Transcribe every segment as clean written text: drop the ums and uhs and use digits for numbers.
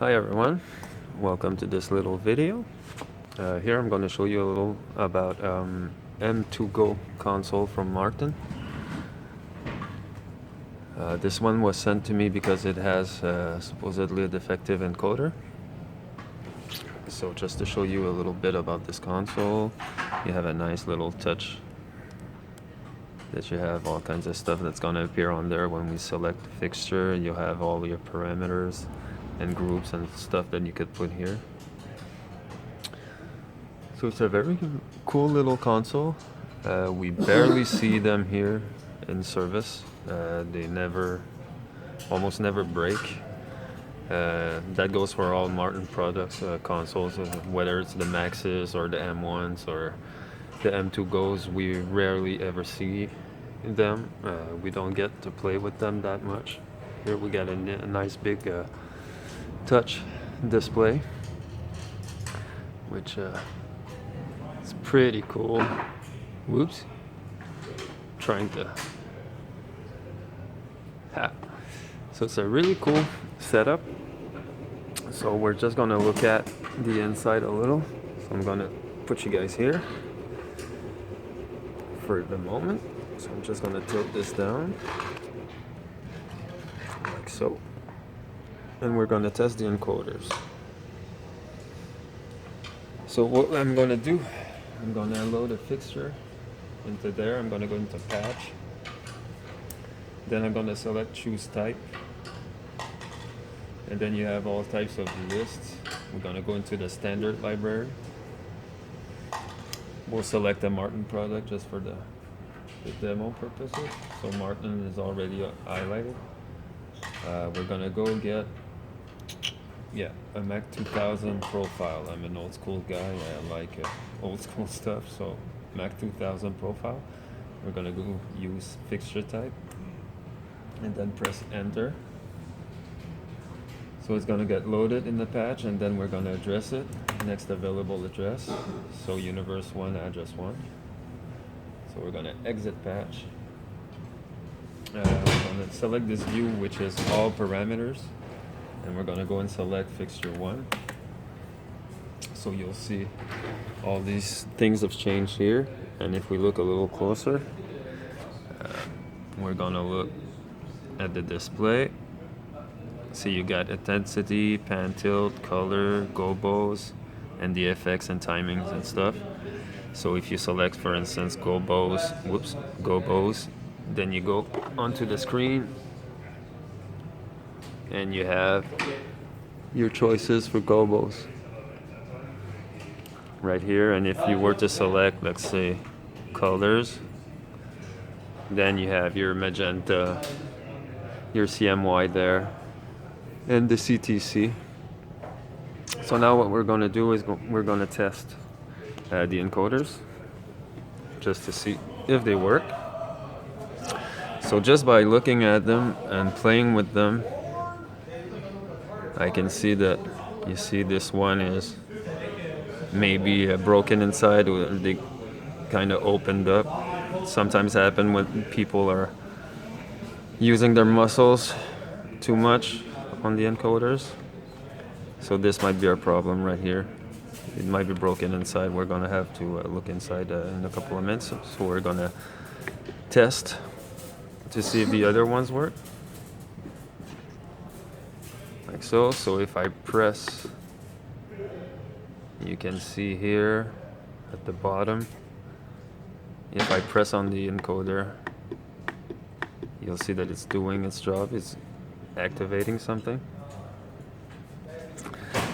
Hi everyone, welcome to this little video. Here I'm going to show you a little about M2GO console from Martin. This one was sent to me because it has supposedly a defective encoder. So just to show you a little bit about this console, you have a nice little touch that you have all kinds of stuff that's going to appear on there when we select the fixture. You have all your parameters and groups and stuff that you could put here. So it's a very cool little console. We barely see them here in service. They almost never break. That goes for all Martin products, consoles, whether it's the Maxes or the M1s or the M2GOs. We rarely ever see them. We don't get to play with them that much. Here we got a nice big touch display, which it's pretty cool. Whoops. Trying to. Ha. So it's a really cool setup. So we're just gonna look at the inside a little. So I'm gonna put you guys here for the moment. So I'm just gonna tilt this down like so. And we're gonna test the encoders. So what I'm gonna do, I'm gonna load a fixture into there. I'm gonna go into patch. Then I'm gonna select choose type. And then you have all types of lists. We're gonna go into the standard library. We'll select a Martin product just for the demo purposes. So Martin is already highlighted. We're gonna go get a Mac 2000 profile. I'm an old school guy. I like old school stuff. So Mac 2000 profile. We're gonna go use fixture type and then press enter. So it's gonna get loaded in the patch, and then we're gonna address it. Next available address. So universe 1, address 1. So we're gonna exit patch. We're gonna select this view, which is all parameters. And we're gonna go and select fixture 1. So you'll see all these things have changed here. And if we look a little closer, we're gonna look at the display. See, you got intensity, pan tilt, color, gobos, and the effects and timings and stuff. So if you select, for instance, gobos, then you go onto the screen and you have your choices for gobos right here. And if you were to select, let's say, colors, then you have your magenta, your CMY there, and the CTC. So now what we're going to do is we're going to test the encoders just to see if they work. So just by looking at them and playing with them, I can see that, you see, this one is maybe broken inside. They kind of opened up. Sometimes happen when people are using their muscles too much on the encoders. So this might be our problem right here. It might be broken inside. We're gonna have to look inside in a couple of minutes. So we're gonna test to see if the other ones work. Like so. So if I press, you can see here at the bottom, if I press on the encoder, you'll see that it's doing its job. It's activating something.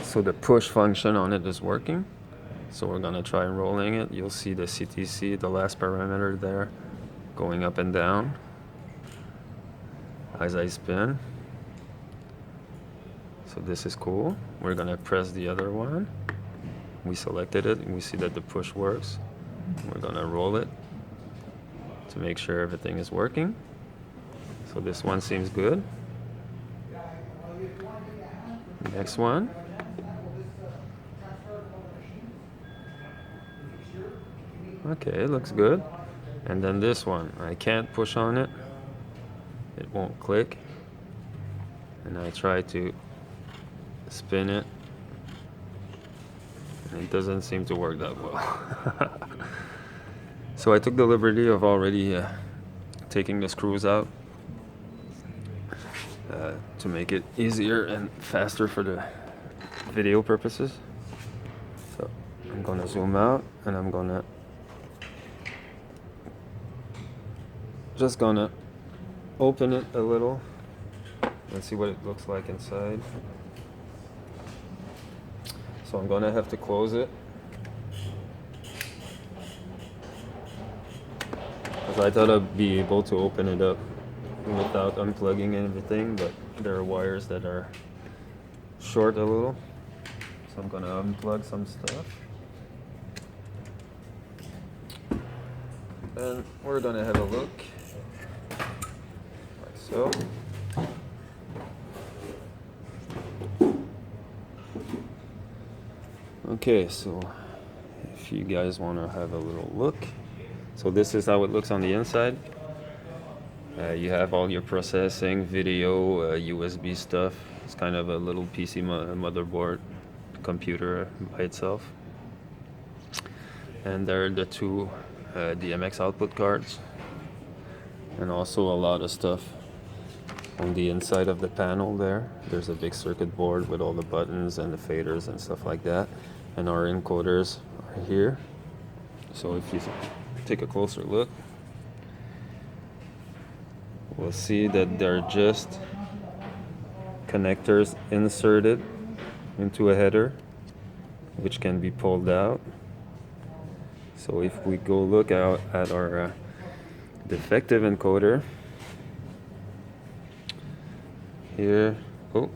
So the push function on it is working. So we're gonna try rolling it. You'll see the CTC, the last parameter there, going up and down as I spin. So this is cool. We're gonna press the other one. We selected it and we see that the push works. We're gonna roll it to make sure everything is working. So this one seems good. Next one. Okay, it looks good. And then this one, I can't push on it. It won't click. And I try to spin it, and it doesn't seem to work that well. So I took the liberty of already taking the screws out to make it easier and faster for the video purposes. So I'm gonna zoom out, and I'm just gonna open it a little and see what it looks like inside. So I'm gonna have to close it, because I thought I'd be able to open it up without unplugging everything, but there are wires that are short a little. So I'm gonna unplug some stuff. And we're gonna have a look, like so. Okay, so if you guys want to have a little look, so this is how it looks on the inside. You have all your processing, video, USB stuff. It's kind of a little PC motherboard computer by itself. And there are the two DMX output cards, and also a lot of stuff on the inside of the panel there. There's a big circuit board with all the buttons and the faders and stuff like that. And our encoders are here. So if you take a closer look, we'll see that they're just connectors inserted into a header, which can be pulled out. So if we go look out at our defective encoder, here, oh,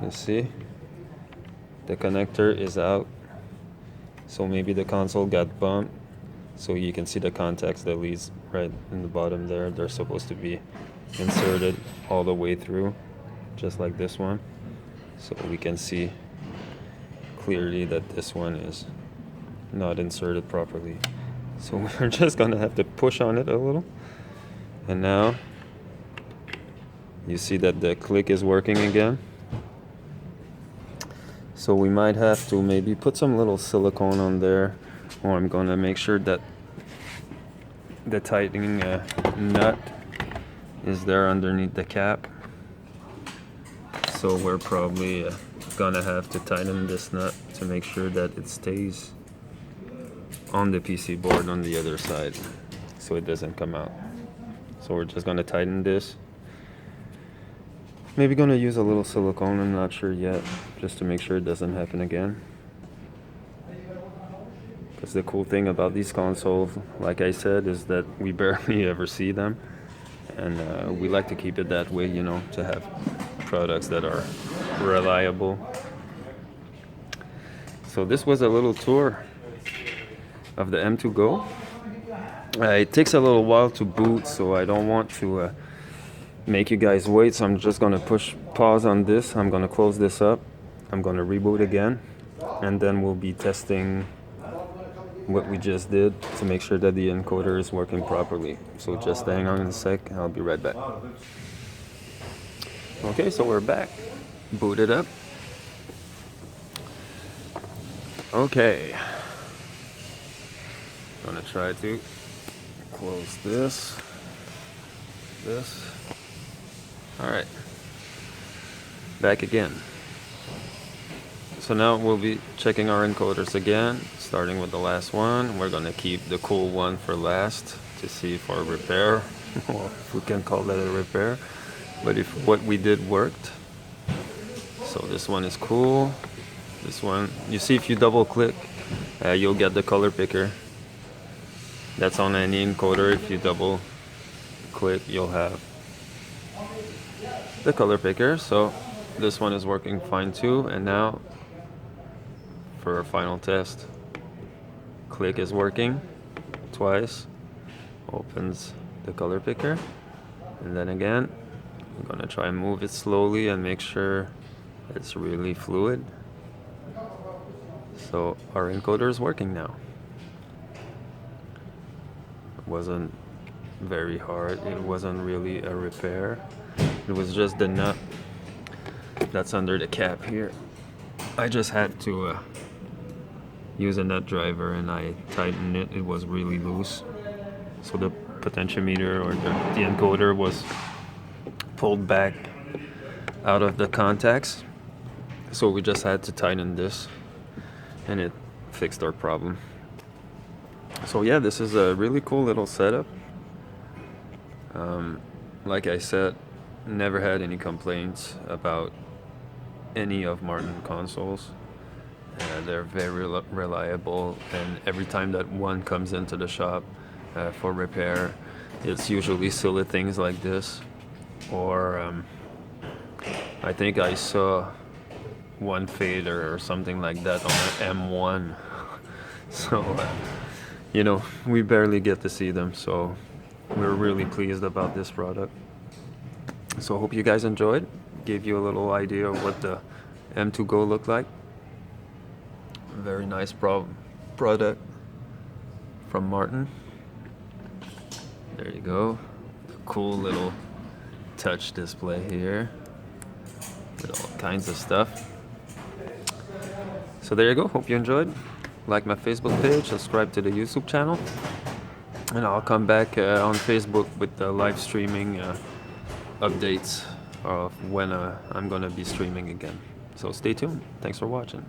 you see, the connector is out. So maybe the console got bumped. So you can see the contacts that leads right in the bottom there. They're supposed to be inserted all the way through, just like this one. So we can see clearly that this one is not inserted properly. So we're just gonna have to push on it a little. And now you see that the click is working again. So we might have to maybe put some little silicone on there, or I'm gonna make sure that the tightening nut is there underneath the cap. So we're probably gonna have to tighten this nut to make sure that it stays on the PC board on the other side, so it doesn't come out. So we're just gonna tighten this. Maybe gonna use a little silicone, I'm not sure yet, just to make sure it doesn't happen again. Because the cool thing about these consoles, like I said, is that we barely ever see them. And we like to keep it that way, you know, to have products that are reliable. So this was a little tour of the M2GO. It takes a little while to boot, so I don't want to make you guys wait, so I'm just gonna push pause on this. I'm gonna close this up, I'm gonna reboot again, and then we'll be testing what we just did to make sure that the encoder is working properly. So just hang on a sec, I'll be right back. Okay, so we're back, booted up. Okay, gonna try to close this. All right, back again. So now we'll be checking our encoders again, starting with the last one. We're gonna keep the cool one for last to see if our repair, well, if we can call that a repair, but if what we did worked. So this one is cool. This one, you see, if you double click, you'll get the color picker. That's on any encoder. If you double click, you'll have the color picker. So this one is working fine too. And now for our final test, click is working twice, opens the color picker, and then again I'm gonna try and move it slowly and make sure it's really fluid. So our encoder is working now. It wasn't very hard, it wasn't really a repair, it was just the nut that's under the cap here. I just had to use a nut driver and I tightened it. It was really loose, so the potentiometer or the encoder was pulled back out of the contacts, so we just had to tighten this and it fixed our problem. So yeah, this is a really cool little setup. Like I said, never had any complaints about any of Martin consoles. They're very reliable, and every time that one comes into the shop for repair, it's usually silly things like this, or I think I saw one fader or something like that on an M1. So you know, we barely get to see them, so we're really pleased about this product. So I hope you guys enjoyed. Gave you a little idea of what the M2GO looked like. Very nice product from Martin. There you go. Cool little touch display here with all kinds of stuff. So there you go. Hope you enjoyed. Like my Facebook page, subscribe to the YouTube channel, and I'll come back on Facebook with the live streaming updates of when I'm gonna be streaming again. So stay tuned. Thanks for watching.